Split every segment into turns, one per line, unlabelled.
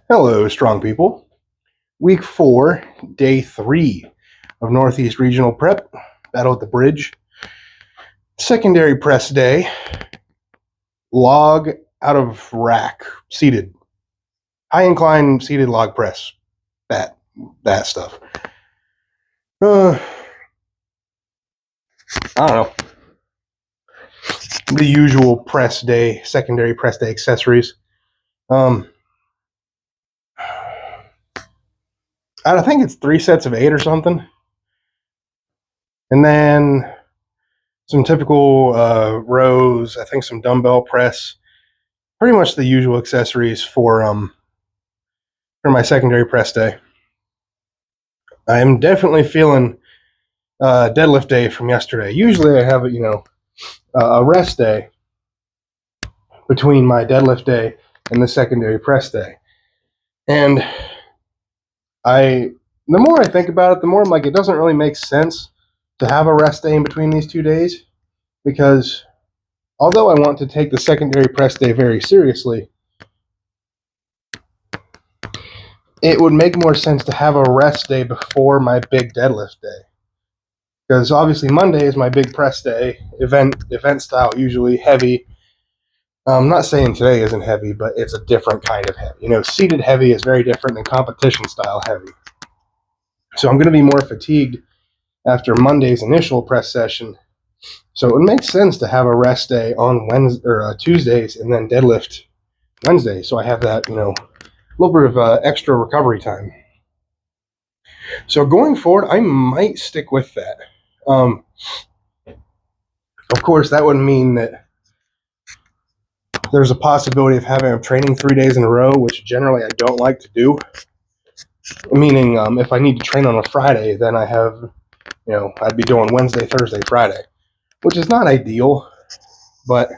Hello, strong people. Week 4, day 3 of Northeast Regional Prep, Battle at the Bridge. Secondary press day, log out of rack, seated. High incline seated log press, that stuff. I don't know. The usual press day, secondary press day accessories. I think it's 3 sets of 8 or something. And then some typical rows, I think some dumbbell press. Pretty much the usual accessories for my secondary press day. I am definitely feeling deadlift day from yesterday. Usually I have a rest day between my deadlift day and the secondary press day. And the more I think about it, the more I'm like, it doesn't really make sense to have a rest day in between these 2 days, because although I want to take the secondary press day very seriously, it would make more sense to have a rest day before my big deadlift day. Because obviously Monday is my big press day, event style, usually heavy. I'm not saying today isn't heavy, but it's a different kind of heavy. Seated heavy is very different than competition style heavy. So I'm going to be more fatigued after Monday's initial press session. So it would make sense to have a rest day on Wednesday or Tuesdays, and then deadlift Wednesday. So I have that, little bit of extra recovery time. So going forward, I might stick with that. Of course, that would mean that there's a possibility of having a training 3 days in a row, which generally I don't like to do. Meaning, if I need to train on a Friday, then I have, I'd be doing Wednesday, Thursday, Friday, which is not ideal, but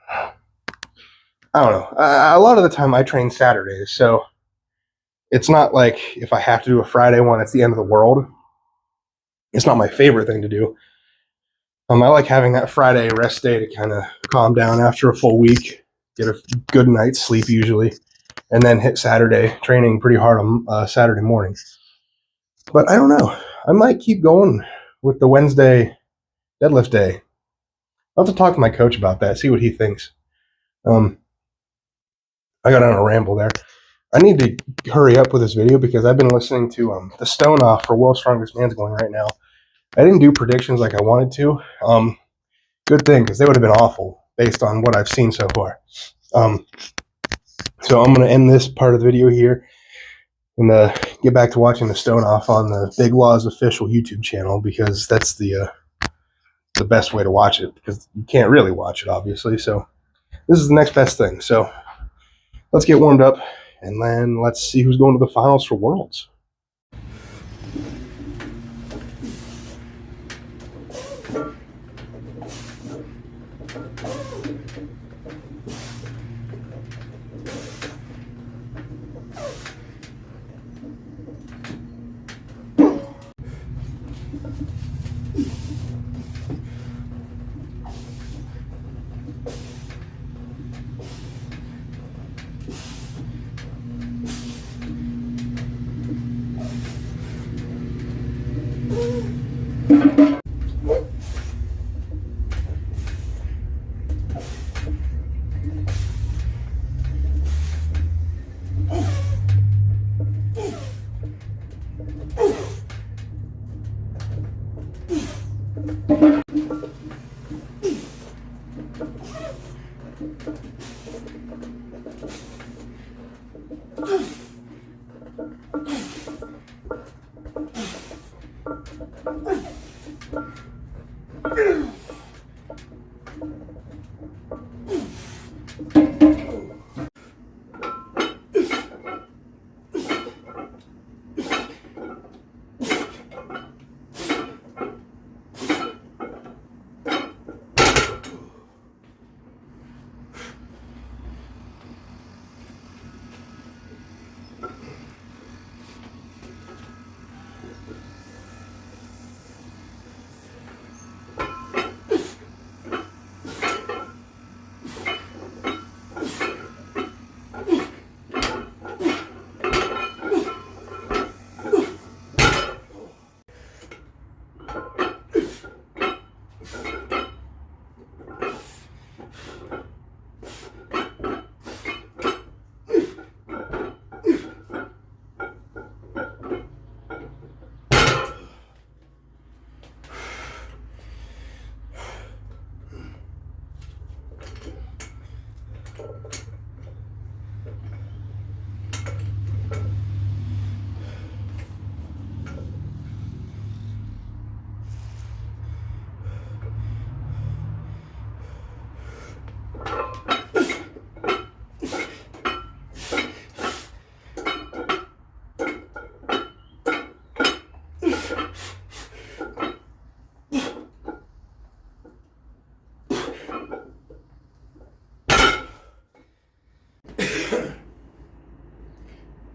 I don't know. A lot of the time I train Saturdays, so it's not like if I have to do a Friday one, it's the end of the world. It's not my favorite thing to do. I like having that Friday rest day to kind of calm down after a full week, get a good night's sleep usually, and then hit Saturday training pretty hard on Saturday morning. But I don't know. I might keep going with the Wednesday deadlift day. I'll have to talk to my coach about that, see what he thinks. I got on a ramble there. I need to hurry up with this video because I've been listening to the Stone Off for World's Strongest Man's going right now. I didn't do predictions like I wanted to. Good thing, because they would have been awful based on what I've seen so far. So I'm going to end this part of the video here and get back to watching the Stone Off on the Big Law's official YouTube channel, because that's the best way to watch it, because you can't really watch it, obviously. So this is the next best thing. So let's get warmed up, and then let's see who's going to the finals for Worlds.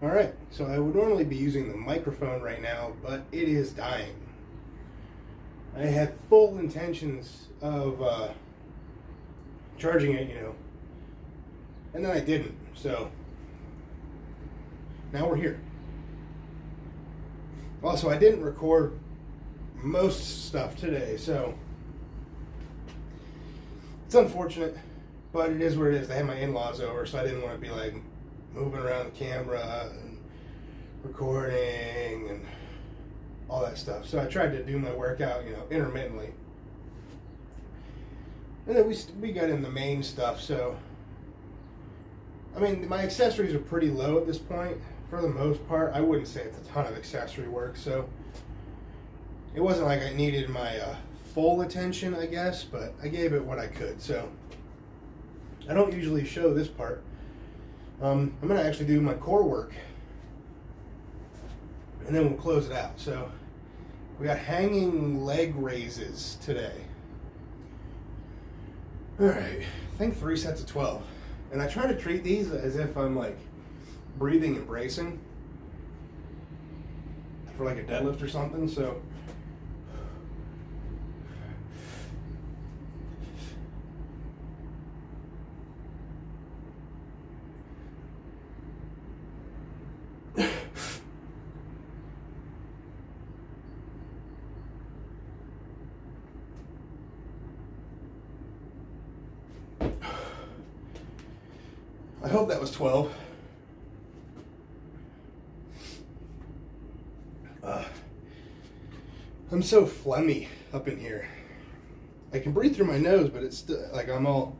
Alright, so I would normally be using the microphone right now, but it is dying. I had full intentions of charging it, and then I didn't, so now we're here. Also, I didn't record most stuff today, so it's unfortunate, but it is what it is. They had my in-laws over, so I didn't want to be like moving around the camera and recording and all that stuff. So I tried to do my workout, intermittently. And then we got in the main stuff, so I mean, my accessories are pretty low at this point. For the most part, I wouldn't say it's a ton of accessory work, so it wasn't like I needed my full attention, I guess, but I gave it what I could. So I don't usually show this part. I'm going to actually do my core work, and then we'll close it out. So we got hanging leg raises today. Alright, I think 3 sets of 12. And I try to treat these as if I'm like breathing and bracing for like a deadlift or something, so I hope that was 12. I'm so phlegmy up in here. I can breathe through my nose, but it's still like I'm all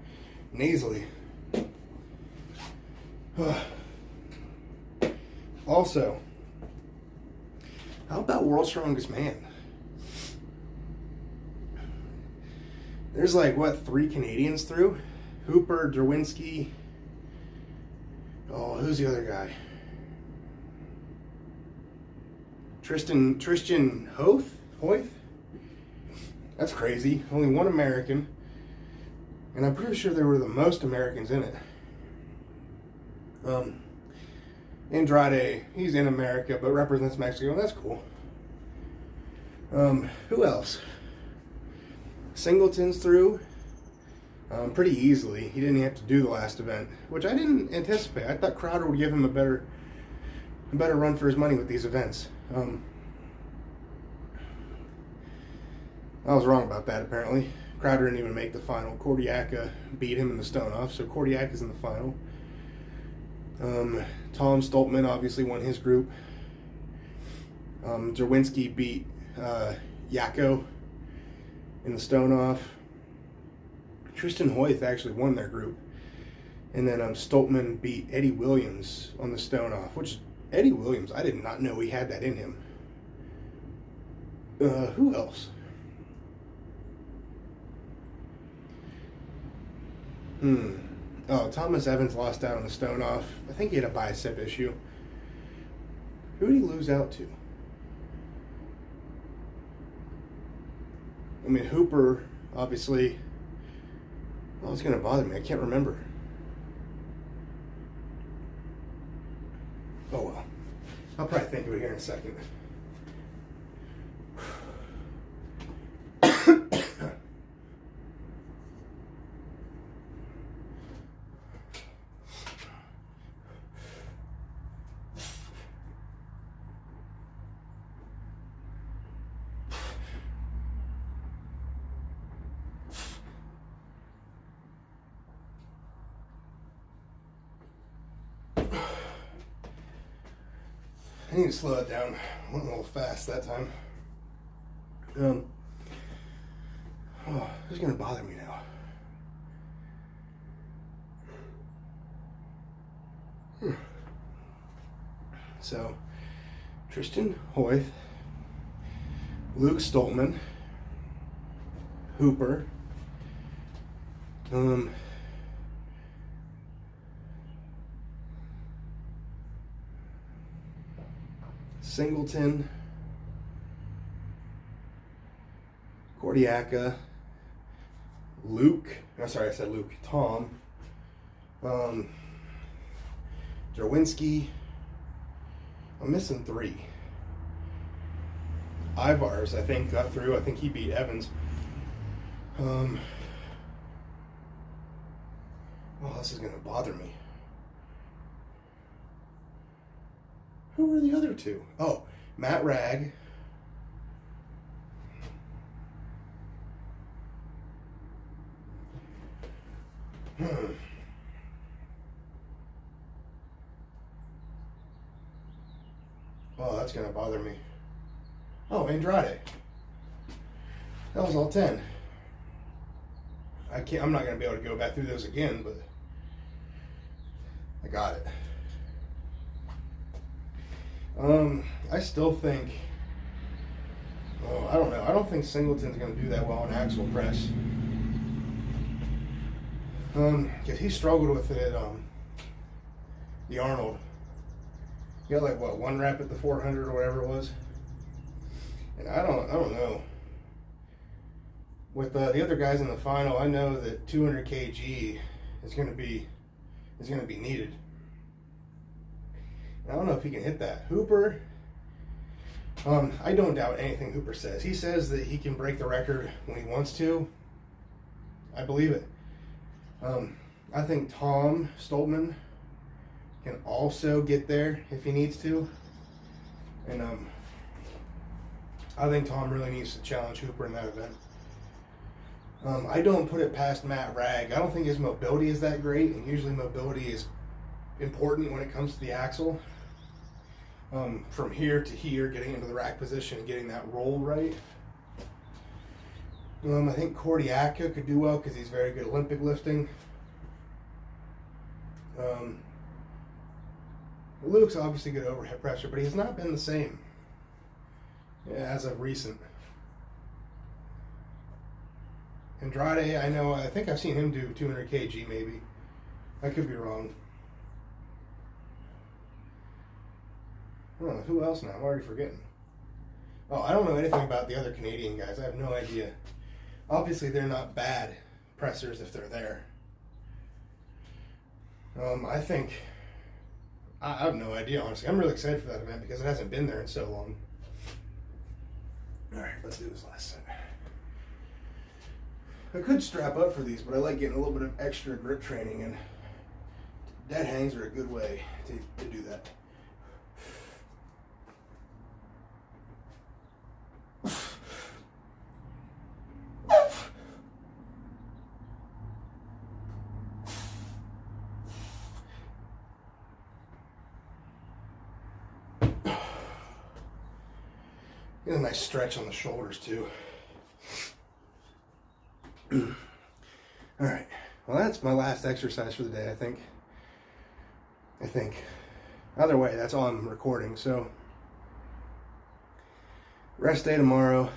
nasally. Also, how about World's Strongest Man? There's like, what, 3 Canadians through? Hooper, Derwinski. Oh, who's the other guy? Tristan Hoyth? That's crazy. Only one American. And I'm pretty sure there were the most Americans in it. Andrade, he's in America but represents Mexico. That's cool. Who else? Singleton's through. Pretty easily. He didn't have to do the last event, which I didn't anticipate. I thought Crowder would give him a better run for his money with these events. I was wrong about that, apparently. Crowder didn't even make the final. Kordiaka beat him in the stone off, so Kordiaka's in the final. Tom Stoltman obviously won his group. Derwinski beat Yako in the stone off. Tristan Hoyth actually won their group. And then Stoltman beat Eddie Williams on the stone off, which Eddie Williams, I did not know he had that in him. Who else? Oh, Thomas Evans lost out on the stone off. I think he had a bicep issue. Who did he lose out to? I mean, Hooper, obviously. Oh, it's going to bother me. I can't remember. Oh, well. I'll probably think of it here in a second. I need to slow it down. I went a little fast that time. Oh, this is going to bother me now. So, Tristan Hoyth, Luke Stoltman, Hooper, Singleton, Kordiaka, Luke, I'm sorry, I said Luke, Tom, Derwinski, I'm missing 3. Ivars, I think, got through. I think he beat Evans. Oh, this is going to bother me. Who were the other 2? Oh, Matt Ragg. Oh, that's going to bother me. Oh, Andrade. That was all 10. I'm not going to be able to go back through those again, but I got it. I still think, I don't know. I don't think Singleton's going to do that well in axle press. Because he struggled with it at the Arnold. He got like, what, 1 rep at the 400 or whatever it was. And I don't know. With the other guys in the final, I know that 200 kg is going to be needed. And I don't know if he can hit that. Hooper, I don't doubt anything Hooper says. He says that he can break the record when he wants to. I believe it. I think Tom Stoltman can also get there if he needs to. And I think Tom really needs to challenge Hooper in that event. I don't put it past Matt Ragg. I don't think his mobility is that great, and usually mobility is important when it comes to the axle. From here to here, getting into the rack position and getting that roll right. I think Cordiaca could do well because he's very good Olympic lifting. Luke's obviously good overhead pressure, but he has not been the same as of recent. Andrade, I think I've seen him do 200 kg maybe. I could be wrong. Oh, who else now? I'm already forgetting. Oh, I don't know anything about the other Canadian guys. I have no idea. Obviously, they're not bad pressers if they're there. I have no idea, honestly. I'm really excited for that event because it hasn't been there in so long. All right, let's do this last set. I could strap up for these, but I like getting a little bit of extra grip training, and dead hangs are a good way to do that. Get a nice stretch on the shoulders too. All right. Well, that's my last exercise for the day, I think. Either way, that's all I'm recording. So, rest day tomorrow.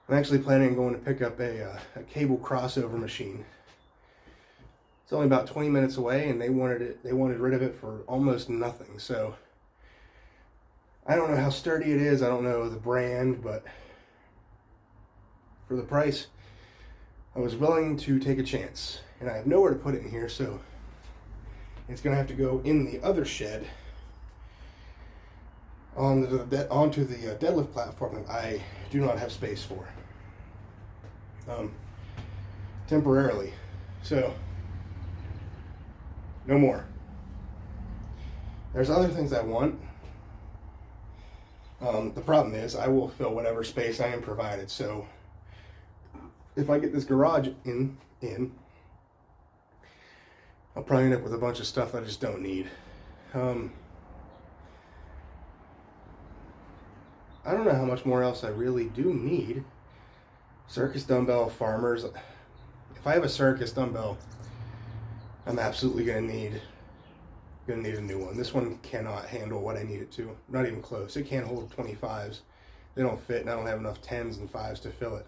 I'm actually planning on going to pick up a cable crossover machine. It's only about 20 minutes away, and they wanted rid of it for almost nothing. So, I don't know how sturdy it is. I don't know the brand, but for the price, I was willing to take a chance. And I have nowhere to put it in here, so it's going to have to go in the other shed onto the deadlift platform that I do not have space for. Temporarily. So, no more. There's other things I want. The problem is I will fill whatever space I am provided. So if I get this garage in, I'll probably end up with a bunch of stuff I just don't need. I don't know how much more else I really do need. Circus dumbbell, farmers. If I have a circus dumbbell, I'm absolutely gonna need a new one. This one cannot handle what I need it to. Not even close. It can't hold 25s. They don't fit, and I don't have enough 10s and 5s to fill it.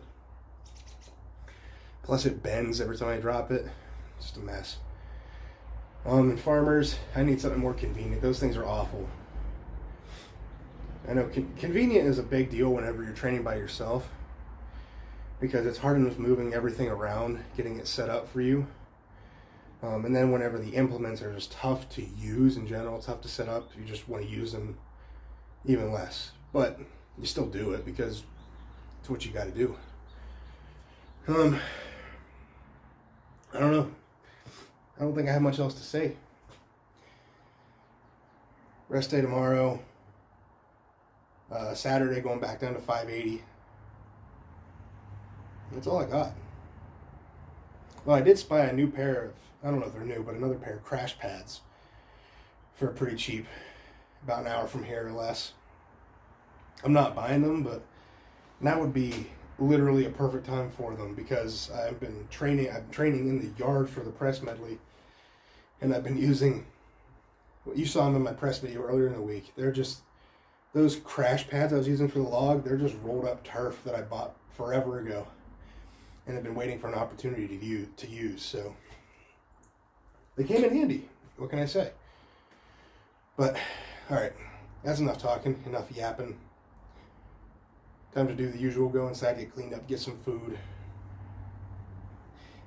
Plus it bends every time I drop it. Just a mess. And farmers, I need something more convenient. Those things are awful. I know convenient is a big deal whenever you're training by yourself, because it's hard enough moving everything around, getting it set up for you. And then whenever the implements are just tough to use in general, tough to set up, you just want to use them even less. But you still do it because it's what you got to do. I don't know. I don't think I have much else to say. Rest day tomorrow. Saturday going back down to 580. That's all I got. Well, I did spy a new pair of, I don't know if they're new, but another pair of crash pads for pretty cheap. About an hour from here or less. I'm not buying them, but that would be literally a perfect time for them because I'm training in the yard for the press medley, and I've been using what you saw them in my press video earlier in the week. They're just those crash pads I was using for the log. They're just rolled up turf that I bought forever ago, and I've been waiting for an opportunity to use. So they came in handy. What can I say? But all right, that's enough talking, enough yapping. Time to do the usual, go inside, get cleaned up, get some food.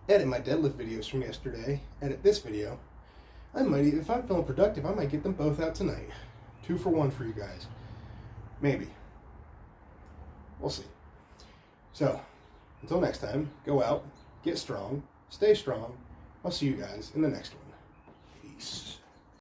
Edit my deadlift videos from yesterday. Edit this video. I might, if I'm feeling productive, I might get them both out tonight. 2 for 1 for you guys. Maybe. We'll see. So, until next time, go out, get strong, stay strong. I'll see you guys in the next one. Peace.